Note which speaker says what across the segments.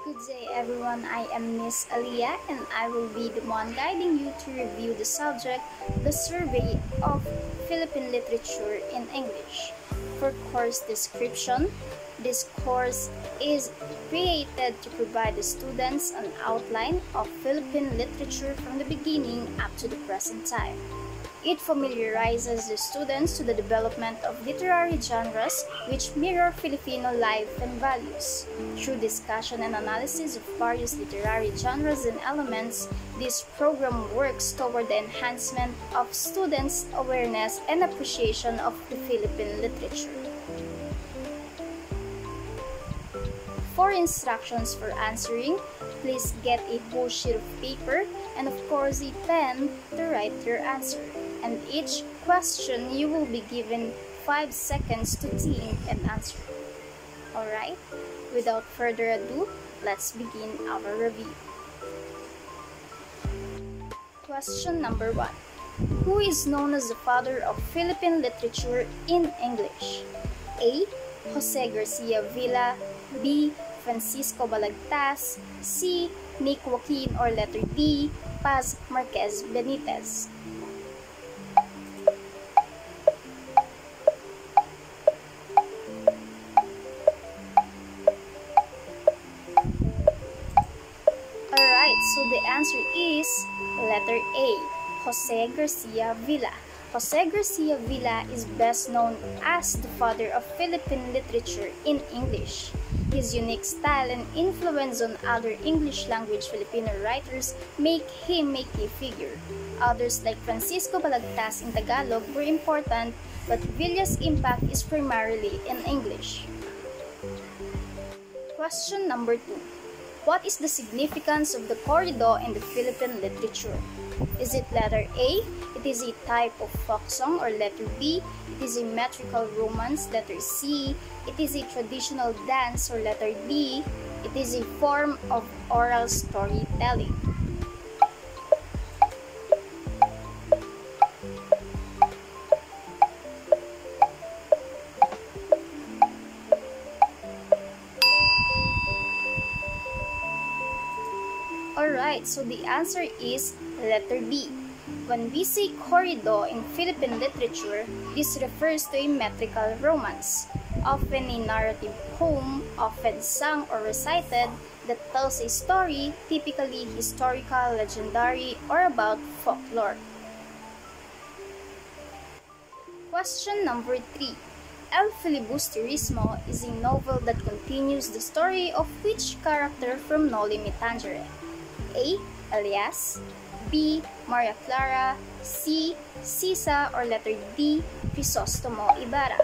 Speaker 1: Good day everyone, I am Miss Aliyah and I will be the one guiding you to review the subject, the survey of Philippine literature in English. For course description, this course is created to provide the students an outline of Philippine literature from the beginning up to the present time. It familiarizes the students to the development of literary genres which mirror Filipino life and values. Through discussion and analysis of various literary genres and elements, this program works toward the enhancement of students' awareness and appreciation of the Philippine literature. For instructions for answering, please get a whole sheet of paper and of course a pen to write your answer. And each question you will be given 5 seconds to think and answer. Alright, without further ado, let's begin our review. Question number 1. Who is known as the father of Philippine literature in English? A. Jose Garcia Villa. B. Francisco Balagtas. C. Nick Joaquin or letter D. Paz Marquez Benitez. So the answer is letter A, Jose Garcia Villa. Jose Garcia Villa is best known as the father of Philippine literature in English. His unique style and influence on other English language Filipino writers make him a key figure. Others like Francisco Balagtas in Tagalog were important, but Villa's impact is primarily in English. Question number 2. What is the significance of the corrido in the Philippine literature? Is it letter A, it is a type of folk song, or letter B, it is a metrical romance, letter C, it is a traditional dance, or letter D, it is a form of oral storytelling? Alright, so the answer is letter B. When we say corrido in Philippine literature, this refers to a metrical romance, often a narrative poem, often sung or recited, that tells a story, typically historical, legendary, or about folklore. Question number 3. El Filibusterismo is a novel that continues the story of which character from Noli Me Tangere? A. Elias. B. Maria Clara. C. Sisa or letter D. Crisostomo Ibarra.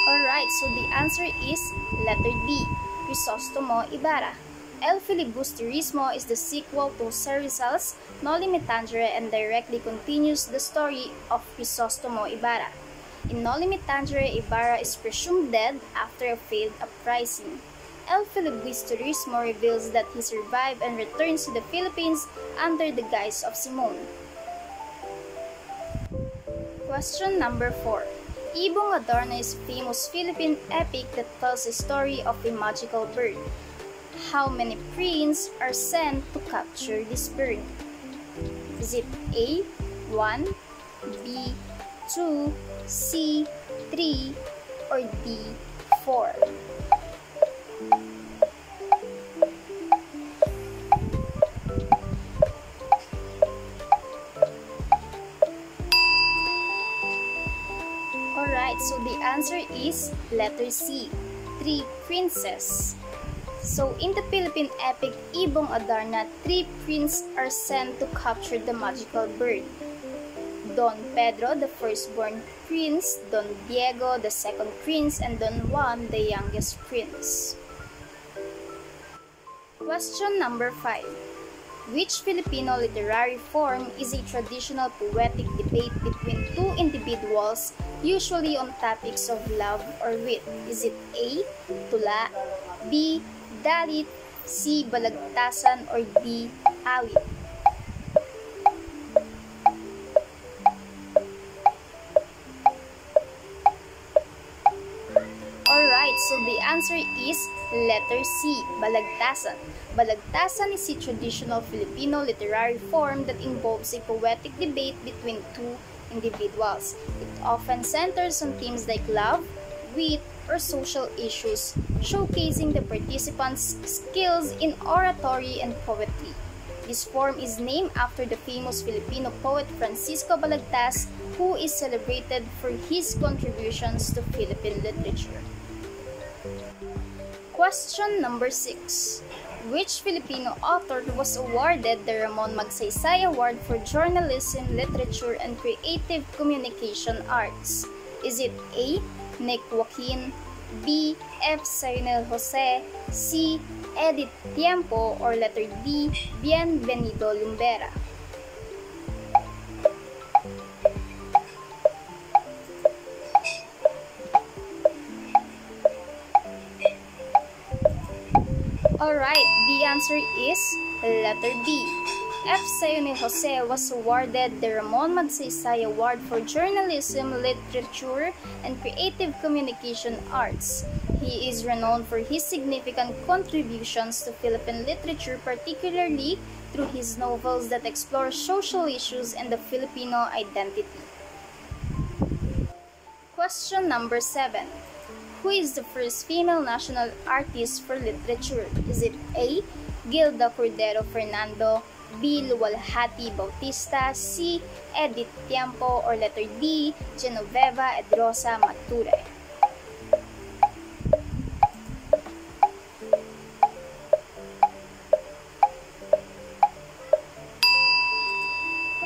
Speaker 1: Alright, so the answer is letter D. Crisostomo Ibarra. El Filibusterismo is the sequel to Cerizal's Noli Me Tangere and directly continues the story of Crisostomo Ibarra. In Noli Me Tangere, Ibarra is presumed dead after a failed uprising. El Filibusterismo reveals that he survived and returns to the Philippines under the guise of Simon. Question number 4. Ibong Adarna is a famous Philippine epic that tells a story of a magical bird. How many princes are sent to capture this bird? Is it A. 1, B. 2, C. 3, or D. 4? Alright, so the answer is letter C, 3 princes. So, in the Philippine epic Ibong Adarna, 3 princes are sent to capture the magical bird. Don Pedro, the firstborn prince, Don Diego, the second prince, and Don Juan, the youngest prince. Question number 5. Which Filipino literary form is a traditional poetic debate between two individuals, usually on topics of love or wit? Is it A. Tula, B. Dalit, C. Balagtasan, or D. Awit? so the answer is letter C, balagtasan. Balagtasan is a traditional Filipino literary form that involves a poetic debate between two individuals. It often centers on themes like love, wit, or social issues, showcasing the participants' skills in oratory and poetry. This form is named after the famous Filipino poet Francisco Balagtas, who is celebrated for his contributions to Philippine literature. Question number 6. Which Filipino author was awarded the Ramon Magsaysay Award for Journalism, Literature, and Creative Communication Arts? Is it A. Nick Joaquin, B. F. Sionel Jose, C. Edith Tiempo, or letter D. Bienvenido Lumbera? Alright, the answer is letter D. F. Sionel Jose was awarded the Ramon Magsaysay Award for Journalism, Literature, and Creative Communication Arts. He is renowned for his significant contributions to Philippine literature, particularly through his novels that explore social issues and the Filipino identity. Question number 7. Who is the first female national artist for literature? Is it A. Gilda Cordero Fernando, B. Luwalhati Bautista, C. Edith Tiempo, or letter D. Genoveva Edrosa Mature?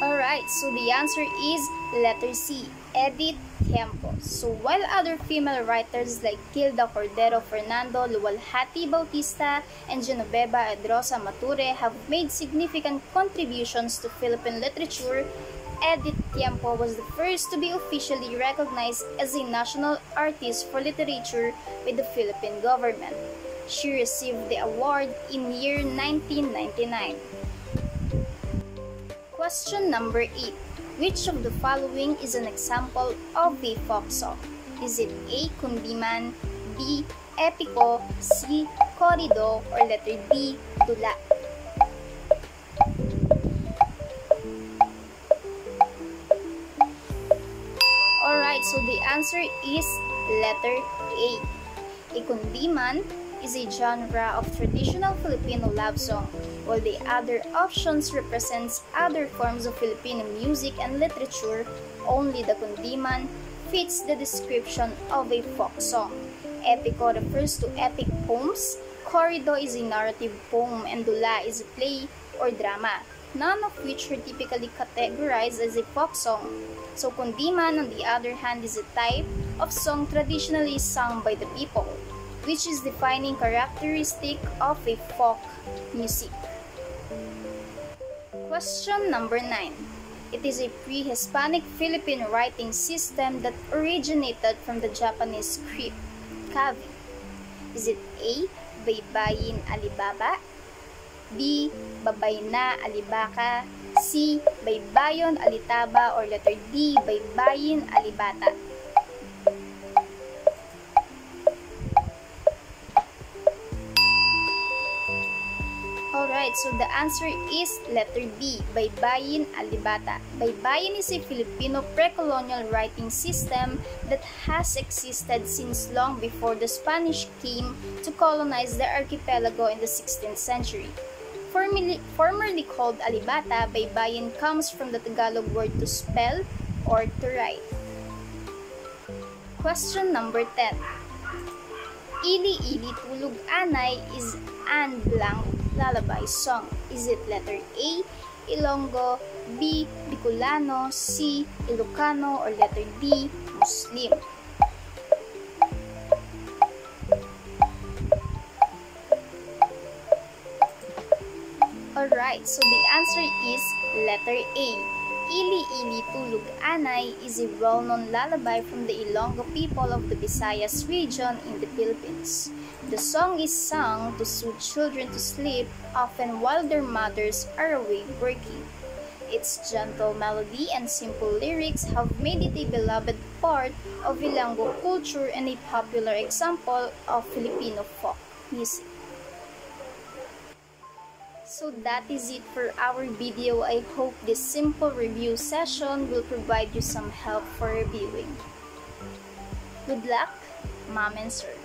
Speaker 1: Alright, so the answer is letter C, Edith Tiempo. So while other female writers like Gilda Cordero Fernando, Luwalhati Bautista, and Genoveva Edrosa Mature have made significant contributions to Philippine literature, Edith Tiempo was the first to be officially recognized as a national artist for literature by the Philippine government. She received the award in year 1999. Question number 8. Which of the following is an example of a folk song? Is it A. Kundiman, B. Epiko, C. Corrido, or letter D. Dula? Alright, so the answer is letter A. A kundiman is a genre of traditional Filipino love song, while the other options represents other forms of Filipino music and literature. Only the kundiman fits the description of a folk song. Epiko refers to epic poems, corrido is a narrative poem, and dula is a play or drama, none of which are typically categorized as a folk song. So kundiman, on the other hand, is a type of song traditionally sung by the people, which is defining characteristic of a folk music. Question number 9. It is a pre-Hispanic Philippine writing system that originated from the Japanese script, kavi. Is it A. Baybayin Alibaba, B. Babay na Alibaka, C. Baybayon Alitaba, or letter D. Baybayin Alibata? Alright, so the answer is letter B, Baybayin Alibata. Baybayin is a Filipino pre-colonial writing system that has existed since long before the Spanish came to colonize the archipelago in the 16th century. Formerly called Alibata, Baybayin comes from the Tagalog word to spell or to write. Question number 10. Ili Ili Tulog Anay is an blank lullaby song. Is it letter A. Ilonggo, B. Bicolano, C. Ilocano, or letter D. Muslim? Alright, so the answer is letter A. Ili Ili Tulog Anay is a well-known lullaby from the Ilonggo people of the Visayas region in the Philippines. The song is sung to soothe children to sleep, often while their mothers are away working. its gentle melody and simple lyrics have made it a beloved part of Ilonggo culture and a popular example of Filipino folk music. So that is it for our video. I hope this simple review session will provide you some help for reviewing. Good luck, Mom and Sir.